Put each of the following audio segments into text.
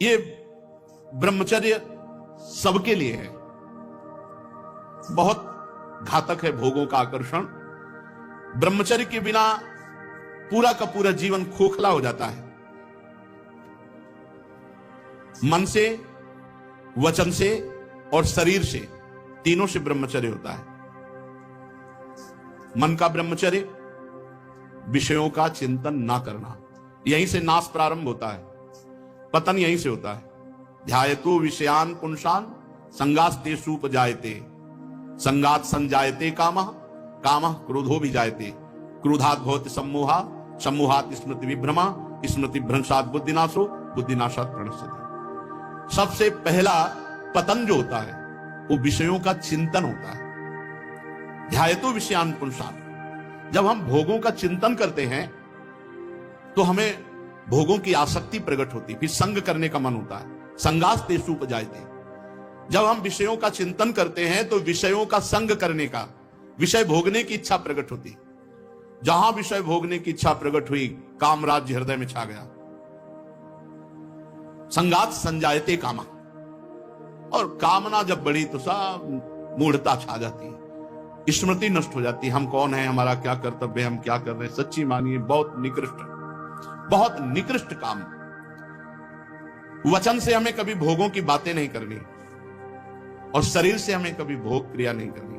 ये ब्रह्मचर्य सबके लिए है। बहुत घातक है भोगों का आकर्षण। ब्रह्मचर्य के बिना पूरा का पूरा जीवन खोखला हो जाता है। मन से, वचन से और शरीर से, तीनों से ब्रह्मचर्य होता है। मन का ब्रह्मचर्य, विषयों का चिंतन ना करना, यहीं से नाश प्रारंभ होता है, पतन यहीं से होता है। ध्यायतो विषयान पुंसान संगास्तेषु उपजायते, संगात संजायते कामः, कामः क्रोधो विजायते, क्रोधात् भवति सम्मोहा, सम्मोहात् स्मृति विभ्रमा, स्मृति भ्रंशात् बुद्धिनाशो, बुद्धिनाशात् प्रणश्यति। सबसे पहला पतन जो होता है वो विषयों का चिंतन होता है। ध्यायतो विषयान पुंसान, जब हम भोगों का चिंतन करते हैं तो हमें भोगों की आसक्ति प्रकट होती है, फिर संग करने का मन होता है। संगास्तेषु उपजायते, जब हम विषयों का चिंतन करते हैं तो विषयों का संग करने का, विषय भोगने की इच्छा प्रकट होती। जहां विषय भोगने की इच्छा प्रकट हुई, काम राज्य हृदय में छा गया। संगात संजायते कामा, और कामना जब बढ़ी तो सब मूढ़ता छा जाती है, स्मृति नष्ट हो जाती है। हम कौन है, हमारा क्या कर्तव्य है, हम क्या कर रहे हैं। सच्ची मानिए बहुत निकृष्ट काम। वचन से हमें कभी भोगों की बातें नहीं करनी और शरीर से हमें कभी भोग क्रिया नहीं करनी।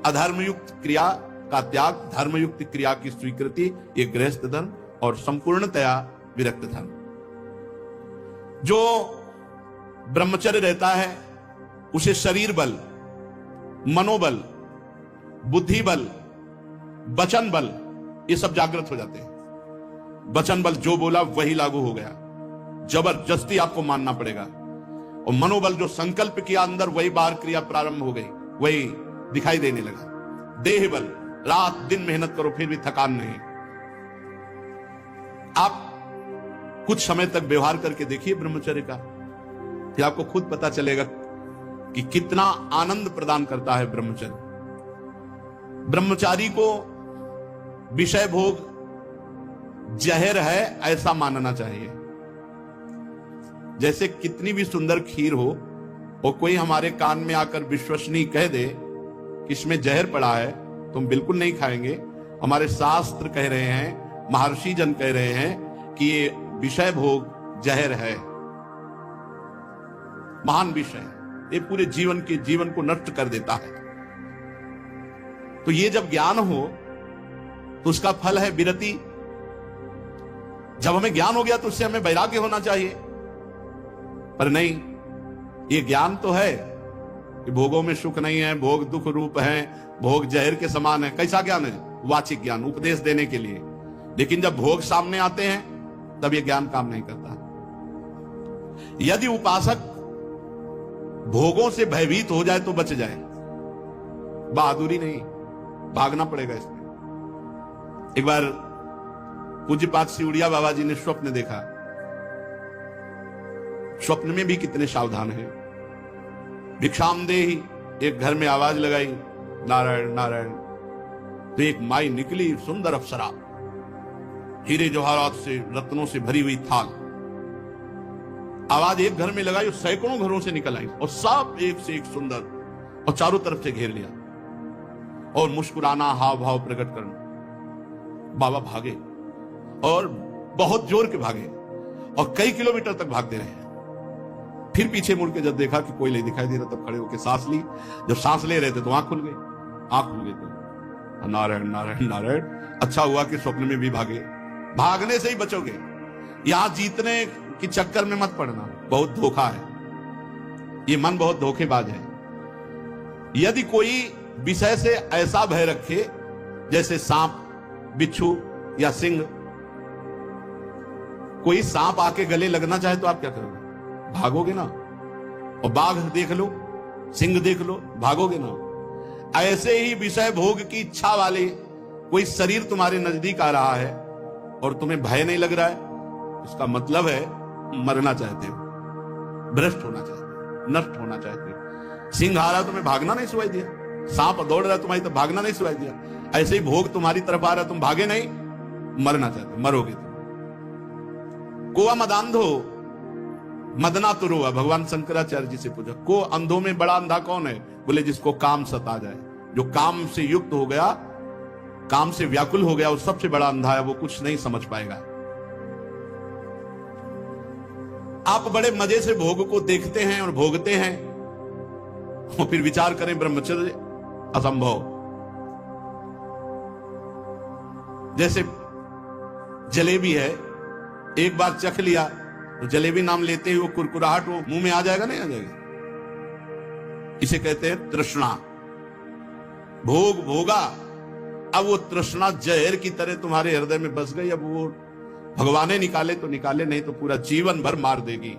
अधर्मयुक्त क्रिया का त्याग, धर्मयुक्त क्रिया की स्वीकृति, ये गृहस्थ धर्म और संपूर्णतया विरक्त धर्म। जो ब्रह्मचर्य रहता है उसे शरीर बल, मनोबल, बुद्धि बल, वचन बल, ये सब जागृत हो जाते हैं। वचन बल जो बोला वही लागू हो गया, जबरदस्ती आपको मानना पड़ेगा। और मनोबल जो संकल्प किया अंदर, वही बाहर क्रिया प्रारंभ हो गई, वही दिखाई देने लगा। देह बल, रात दिन मेहनत करो फिर भी थकान नहीं। आप कुछ समय तक व्यवहार करके देखिए ब्रह्मचर्य का, फिर आपको खुद पता चलेगा कि कितना आनंद प्रदान करता है ब्रह्मचर्य। ब्रह्मचारी को विषय भोग जहर है ऐसा मानना चाहिए। जैसे कितनी भी सुंदर खीर हो और कोई हमारे कान में आकर विश्वसनीय कह दे कि इसमें जहर पड़ा है, तुम बिल्कुल नहीं खाएंगे। हमारे शास्त्र कह रहे हैं, महर्षि जन कह रहे हैं कि ये विषय भोग जहर है, महान विषय, ये पूरे जीवन को नष्ट कर देता है। तो ये जब ज्ञान हो तो उसका फल है विरति। जब हमें ज्ञान हो गया तो उससे हमें वैराग्य होना चाहिए, पर नहीं, ये ज्ञान तो है कि भोगों में सुख नहीं है, भोग दुख रूप है, भोग जहर के समान है। कैसा ज्ञान है? वाचिक ज्ञान, उपदेश देने के लिए। लेकिन जब भोग सामने आते हैं तब ये ज्ञान काम नहीं करता। यदि उपासक भोगों से भयभीत हो जाए तो बच जाए, बहादुरी नहीं, भागना पड़ेगा इसमें। एक बार पूज्यपाद सिउड़िया बाबा जी ने स्वप्न देखा। स्वप्न में भी कितने सावधान हैं। भिक्षाम देहि, एक घर में आवाज लगाई, नारायण नारायण। तो एक माई निकली, सुंदर अप्सरा, हीरे जवाहरात से, रत्नों से भरी हुई थाल। आवाज एक घर में लगाई, सैकड़ों घरों से निकल आई और सब एक से एक सुंदर, और चारों तरफ से घेर लिया और मुस्कुराना, हाव भाव प्रकट करना। बाबा भागे और बहुत जोर के भागे और कई किलोमीटर तक भागते रहे। फिर पीछे मुड़ के जब देखा कि कोई नहीं दिखाई दे रहा, तब खड़े होकर सांस ली। जब सांस ले रहे थे तो आंख खुल गई, तो नारायण नारायण नारायण। अच्छा हुआ कि स्वप्न में भी भागे। भागने से ही बचोगे, यहां जीतने की चक्कर में मत पड़ना, बहुत धोखा है। ये मन बहुत धोखेबाज है। यदि कोई विषय से ऐसा भय रखे जैसे सांप, बिच्छू या सिंह, कोई सांप आके गले लगना चाहे तो आप क्या करोगे? भागोगे ना। और बाघ देख लो, सिंह देख लो, भागोगे ना। ऐसे ही विषय भोग की इच्छा वाले कोई शरीर तुम्हारे नजदीक आ रहा है और तुम्हें भय नहीं लग रहा है, इसका मतलब है मरना चाहते हो, भ्रष्ट होना चाहते हो, नष्ट होना चाहते हो। सिंह आ रहा तुम्हें भागना नहीं सुनाई दिया, सांप दौड़ रहा तुम्हारी तो भागना नहीं सुनाई दिया। ऐसे ही भोग तुम्हारी तरफ आ रहा, तुम भागे नहीं, मरना चाहते, मरोगे तुम। कोआ मदांधो मदना तो रोआ। भगवान शंकराचार्य जी से पूछा, को अंधों में बड़ा अंधा कौन है? बोले जिसको काम सता जाए, जो काम से युक्त हो गया, काम से व्याकुल हो गया, वो सबसे बड़ा अंधा है, वो कुछ नहीं समझ पाएगा। आप बड़े मजे से भोग को देखते हैं और भोगते हैं, और फिर विचार करें ब्रह्मचर्य असंभव। जैसे जलेबी है, एक बार चख लिया तो जलेबी नाम लेते ही वो कुरकुराहट वो मुंह में आ जाएगा, नहीं आ जाएगा? इसे कहते हैं तृष्णा। भोग भोगा, अब वो तृष्णा जहर की तरह तुम्हारे हृदय में बस गई। अब वो भगवान निकाले तो निकाले, नहीं तो पूरा जीवन भर मार देगी।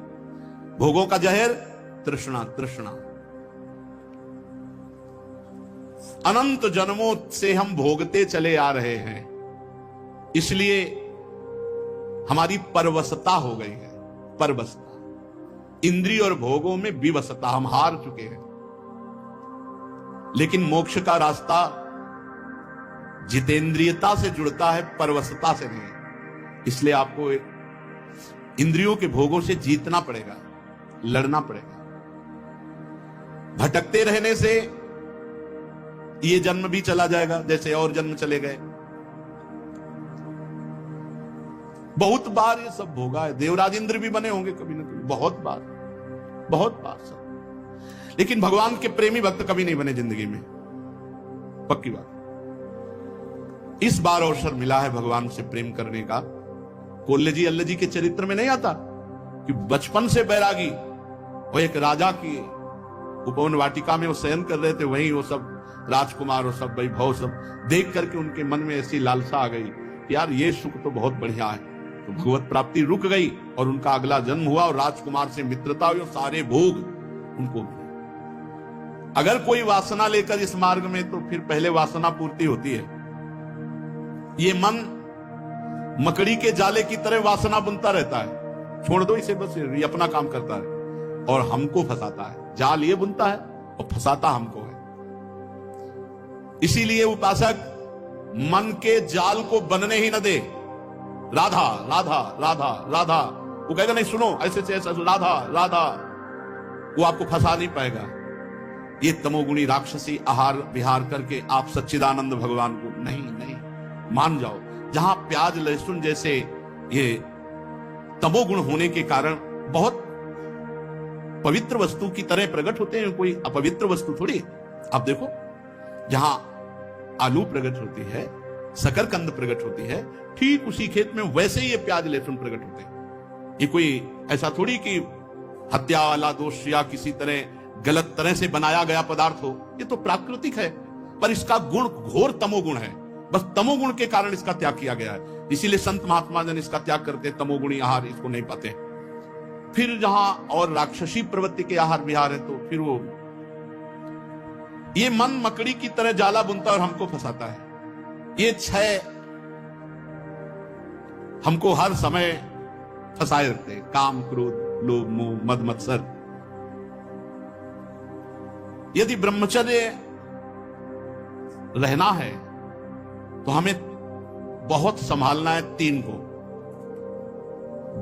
भोगों का जहर तृष्णा। तृष्णा अनंत जन्मों से हम भोगते चले आ रहे हैं, इसलिए हमारी परवशता हो गई है। परवशता, इंद्रिय और भोगों में विवशता, हम हार चुके हैं। लेकिन मोक्ष का रास्ता जितेंद्रियता से जुड़ता है, परवशता से नहीं। इसलिए आपको इंद्रियों के भोगों से जीतना पड़ेगा, लड़ना पड़ेगा। भटकते रहने से ये जन्म भी चला जाएगा, जैसे और जन्म चले गए। बहुत बार ये सब भोगा है। देवराज इंद्र भी बने होंगे कभी ना कभी, बहुत बार, बहुत बार सब। लेकिन भगवान के प्रेमी भक्त कभी नहीं बने जिंदगी में, पक्की बात। इस बार अवसर मिला है भगवान से प्रेम करने का। कोल्ले जी अल्ले जी के चरित्र में नहीं आता कि बचपन से बैरागी, वो एक राजा की उपवन वाटिका में वो शयन कर रहे थे, वहीं वो सब राजकुमार और सब वैभव सब देख करके उनके मन में ऐसी लालसा आ गई कि यार ये सुख तो बहुत बढ़िया है। तो भगवत प्राप्ति रुक गई और उनका अगला जन्म हुआ और राजकुमार से मित्रता हुई और सारे भोग उनको मिले। अगर कोई वासना लेकर इस मार्ग में, तो फिर पहले वासना पूर्ति होती है। ये मन मकड़ी के जाले की तरह वासना बुनता रहता है, छोड़ दो इसे, बस ये अपना काम करता है और हमको फंसाता है। जाल ये बुनता है और फंसाता हमको है। इसीलिए उपासक मन के जाल को बनने ही न दे। राधा राधा राधा राधा, वो कहेगा नहीं सुनो ऐसे से ऐसा, राधा राधा, वो आपको फंसा नहीं पाएगा। ये तमोगुणी राक्षसी आहार विहार करके आप सच्चिदानंद भगवान को नहीं नहीं मान जाओ। जहां प्याज लहसुन जैसे ये तमोगुण होने के कारण बहुत पवित्र वस्तु की तरह प्रकट होते हैं, कोई अपवित्र वस्तु थोड़ी। आप देखो, जहां आलू प्रकट होती है, शकरकंद प्रकट होती है, ठीक उसी खेत में वैसे ही ये प्याज लहसुन प्रकट होते हैं। ये कोई ऐसा थोड़ी कि हत्या वाला दोष या किसी तरह गलत तरह से बनाया गया पदार्थ हो। ये तो प्राकृतिक है, पर इसका गुण घोर तमोगुण है। बस तमोगुण के कारण इसका त्याग किया गया है। इसीलिए संत महात्मा जन इसका त्याग करते, तमोगुणी आहार इसको नहीं पाते। फिर जहां और राक्षसी प्रवृत्ति के आहार विहार है, तो फिर वो ये मन मकड़ी की तरह जाला बुनता और हमको फंसाता है। ये छह हमको हर समय फंसाए रखते हैं, काम क्रोध लोभ मोह मद मत्सर। यदि ब्रह्मचर्य रहना है तो हमें बहुत संभालना है तीन को।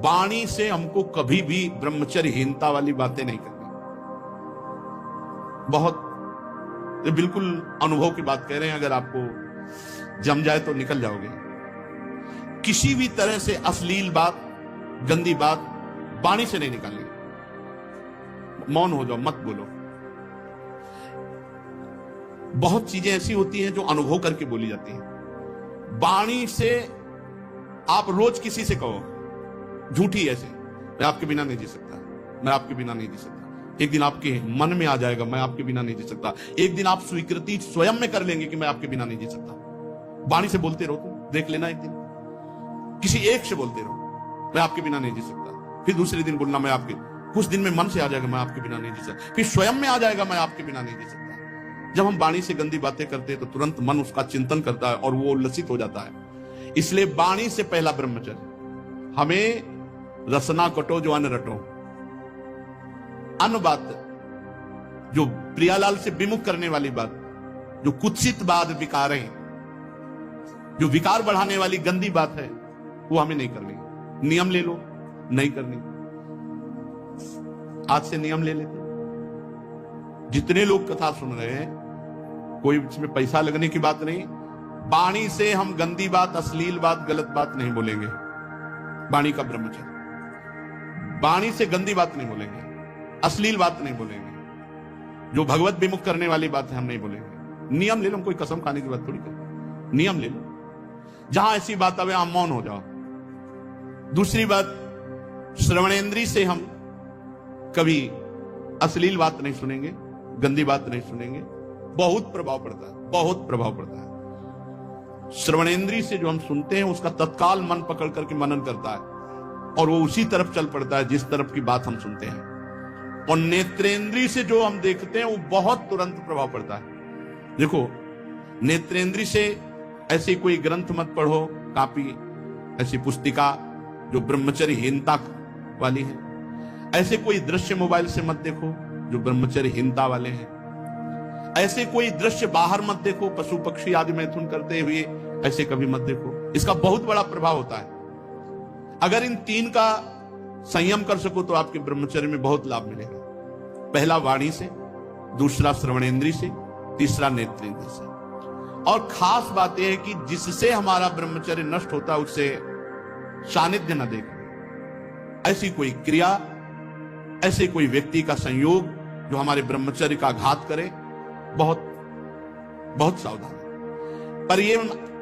वाणी से हमको कभी भी ब्रह्मचर्यहीनता वाली बातें नहीं करनी। बहुत ये बिल्कुल अनुभव की बात कह रहे हैं, अगर आपको जम जाए तो निकल जाओगे। किसी भी तरह से अश्लील बात, गंदी बात वाणी से नहीं निकालनी। मौन हो जाओ, मत बोलो। बहुत चीजें ऐसी होती हैं जो अनुभव करके बोली जाती हैं। वाणी से आप रोज किसी से कहो झूठी ऐसे, मैं आपके बिना नहीं जी सकता, मैं आपके बिना नहीं जी सकता। एक दिन आपके मन में आ जाएगा मैं आपके बिना नहीं जी सकता। एक दिन आप स्वीकृति स्वयं में कर लेंगे कि मैं आपके बिना नहीं जी सकता। वाणी से बोलते रहो, तुम देख लेना, एक दिन किसी एक से बोलते रहो मैं आपके बिना नहीं जी सकता। फिर दूसरे दिन बोलना मैं आपके, कुछ दिन में मन से आ जाएगा मैं आपके बिना नहीं जी सकता। फिर स्वयं में आ जाएगा मैं आपके बिना नहीं जी सकता। जब हम वाणी से गंदी बातें करते हैं तो तुरंत मन उसका चिंतन करता है और वो उल्लसित हो जाता है। इसलिए वाणी से पहला ब्रह्मचर्य। हमें रसना कटो जो अन्न रटो। अन्य बात जो प्रियालाल से विमुख करने वाली बात, जो कुत्सित बात, विकारें, जो विकार बढ़ाने वाली गंदी बात है, वो हमें नहीं करनी। नियम ले लो, नहीं करनी। आज से नियम ले लेते। जितने लोग कथा सुन रहे हैं, कोई इसमें पैसा लगने की बात नहीं। वाणी से हम गंदी बात, अश्लील बात, गलत बात नहीं बोलेंगे। वाणी का ब्रह्मचर्य, वाणी से गंदी बात नहीं बोलेंगे, अश्लील बात नहीं बोलेंगे, जो भगवत विमुख करने वाली बात है हम नहीं बोलेंगे। नियम ले लो, कोई कसम खाने की बात थोड़ी कर, नियम ले लो। जहां ऐसी बात आवे आप मौन हो जाओ। दूसरी बात, श्रवणेंद्री से हम कभी अश्लील बात नहीं सुनेंगे, गंदी बात नहीं सुनेंगे। बहुत प्रभाव पड़ता है, बहुत प्रभाव पड़ता है। श्रवणेंद्री से जो हम सुनते हैं उसका तत्काल मन पकड़ करके मनन करता है और वो उसी तरफ चल पड़ता है जिस तरफ की बात हम सुनते हैं। और नेत्रेंद्री से जो हम देखते हैं वो बहुत तुरंत प्रभाव पड़ता है। देखो, नेत्रेंद्री से ऐसी कोई ग्रंथ मत पढ़ो, कापी, ऐसी पुस्तिका जो ब्रह्मचर्यहीनता वाली है। ऐसे कोई दृश्य मोबाइल से मत देखो जो ब्रह्मचर्यहीनता वाले हैं। ऐसे कोई दृश्य बाहर मत देखो, पशु पक्षी आदि मैथुन करते हुए, ऐसे कभी मत देखो। इसका बहुत बड़ा प्रभाव होता है। अगर इन तीन का संयम कर सको तो आपके ब्रह्मचर्य में बहुत लाभ मिलेगा। पहला वाणी से, दूसरा श्रवणेंद्री से, तीसरा नेत्रेंद्र से। और खास बात यह है कि जिससे हमारा ब्रह्मचर्य नष्ट होता है उससे सानिध्य न देखो। ऐसी कोई क्रिया, ऐसे कोई व्यक्ति का संयोग जो हमारे ब्रह्मचर्य का घात करे, बहुत बहुत सावधान। पर ये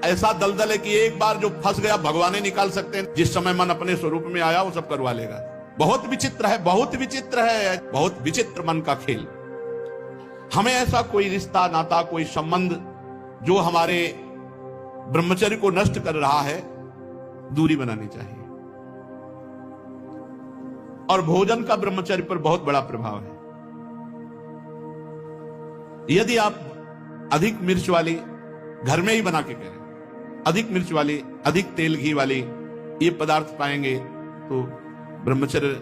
ऐसा दलदल है कि एक बार जो फंस गया भगवान ही निकाल सकते हैं। जिस समय मन अपने स्वरूप में आया वो सब करवा लेगा। बहुत विचित्र है, बहुत विचित्र है, बहुत विचित्र मन का खेल। हमें ऐसा कोई रिश्ता, नाता, कोई संबंध जो हमारे ब्रह्मचर्य को नष्ट कर रहा है, दूरी बनानी चाहिए। और भोजन का ब्रह्मचर्य पर बहुत बड़ा प्रभाव है। यदि आप अधिक मिर्च वाली, घर में ही बना के करें, अधिक मिर्च वाली, अधिक तेल घी वाली ये पदार्थ पाएंगे तो ब्रह्मचर्य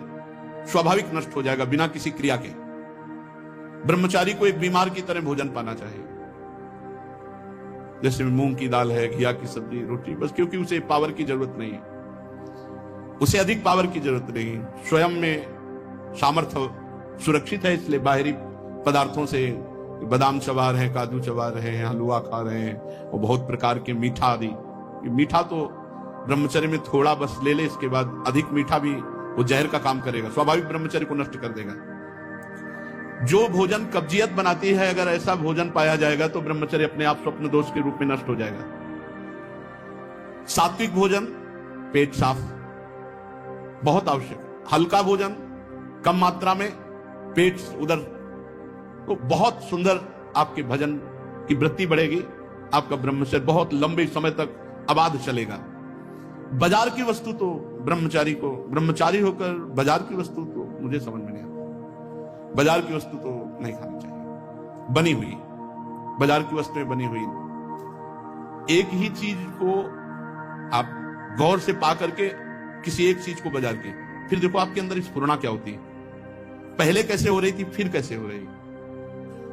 स्वाभाविक नष्ट हो जाएगा बिना किसी क्रिया के। ब्रह्मचारी को एक बीमार की तरह भोजन पाना चाहिए। जैसे मूंग की दाल है, घिया की सब्जी, रोटी, बस क्योंकि उसे पावर की जरूरत नहीं है, उसे अधिक पावर की जरूरत नहीं। स्वयं में सामर्थ्य सुरक्षित है, इसलिए बाहरी पदार्थों से बादाम चबा रहे हैं, काजू चबा रहे हैं, हलवा खा रहे हैं और बहुत प्रकार के मीठा आदि। मीठा तो ब्रह्मचर्य में थोड़ा बस ले ले, इसके बाद अधिक मीठा भी वो जहर का काम करेगा, स्वाभाविक ब्रह्मचर्य को नष्ट कर देगा। जो भोजन कब्जियत बनाती है, अगर ऐसा भोजन पाया जाएगा तो ब्रह्मचर्य अपने आप स्वप्न दोष के रूप में नष्ट हो जाएगा। सात्विक भोजन, पेट साफ, बहुत आवश्यक। हल्का भोजन, कम मात्रा में, पेट उधर, तो बहुत सुंदर आपके भजन की वृत्ति बढ़ेगी। आपका ब्रह्मचर्य बहुत लंबे समय तक आबाद चलेगा। बाजार की वस्तु तो ब्रह्मचारी होकर बाजार की वस्तु तो मुझे समझ में नहीं आता। बाजार की वस्तु तो नहीं खानी चाहिए। बनी हुई, बाजार की वस्तुएं बनी हुई, एक ही चीज को आप गौर से पा करके किसी एक चीज को बाजार के, फिर देखो आपके अंदर स्फुरणा क्या होती है। पहले कैसे हो रही थी, फिर कैसे हो रही।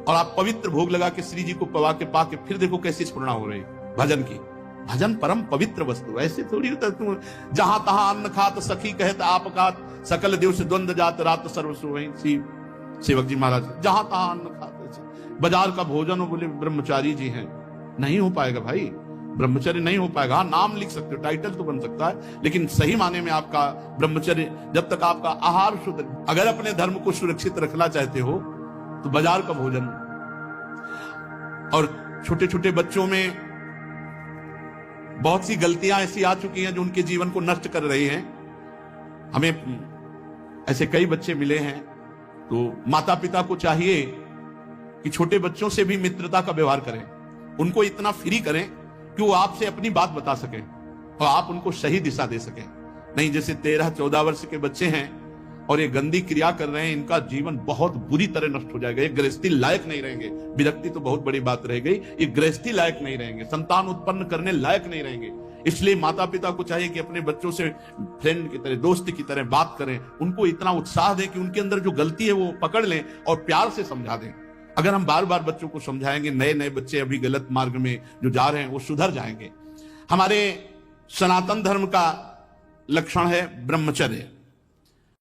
और आप पवित्र भोग लगा के श्री जी को पवा के पा के फिर देखो कैसी स्फुरणा हो रही भजन की। भजन परम पवित्र वस्तु, ऐसे थोड़ी होता तुम जहां तहां अन्न खात सखी कहत आप खात, सकल दिवस द्वंद जात रात सर्व सोई। सेवक जी महाराज, जहां तहां अन्न खाते, बाजार का भोजन हो, बोले ब्रह्मचारी जी हैं, नहीं हो पाएगा भाई, ब्रह्मचर्य नहीं हो पाएगा। नाम लिख सकते हो, टाइटल तो बन सकता है, लेकिन सही माने में आपका ब्रह्मचर्य, जब तक आपका आहार शुद्ध, अगर अपने धर्म को सुरक्षित रखना चाहते हो तो बाजार का भोजन। और छोटे छोटे बच्चों में बहुत सी गलतियां ऐसी आ चुकी हैं जो उनके जीवन को नष्ट कर रही हैं। हमें ऐसे कई बच्चे मिले हैं, तो माता पिता को चाहिए कि छोटे बच्चों से भी मित्रता का व्यवहार करें, उनको इतना फ्री करें कि वो आपसे अपनी बात बता सकें और आप उनको सही दिशा दे सकें। नहीं, जैसे 13-14 वर्ष के बच्चे हैं और ये गंदी क्रिया कर रहे हैं, इनका जीवन बहुत बुरी तरह नष्ट हो जाएगा। ये गृहस्थी लायक नहीं रहेंगे। विरक्ति तो बहुत बड़ी बात रह गई, ये गृहस्थी लायक नहीं रहेंगे, संतान उत्पन्न करने लायक नहीं रहेंगे। इसलिए माता पिता को चाहिए कि अपने बच्चों से फ्रेंड की तरह, दोस्त की तरह बात करें, उनको इतना उत्साह दें कि उनके अंदर जो गलती है वो पकड़ लें और प्यार से समझा दें। अगर हम बार बार बच्चों को समझाएंगे, नए नए बच्चे अभी गलत मार्ग में जो जा रहे हैं वो सुधर जाएंगे। हमारे सनातन धर्म का लक्षण है ब्रह्मचर्य।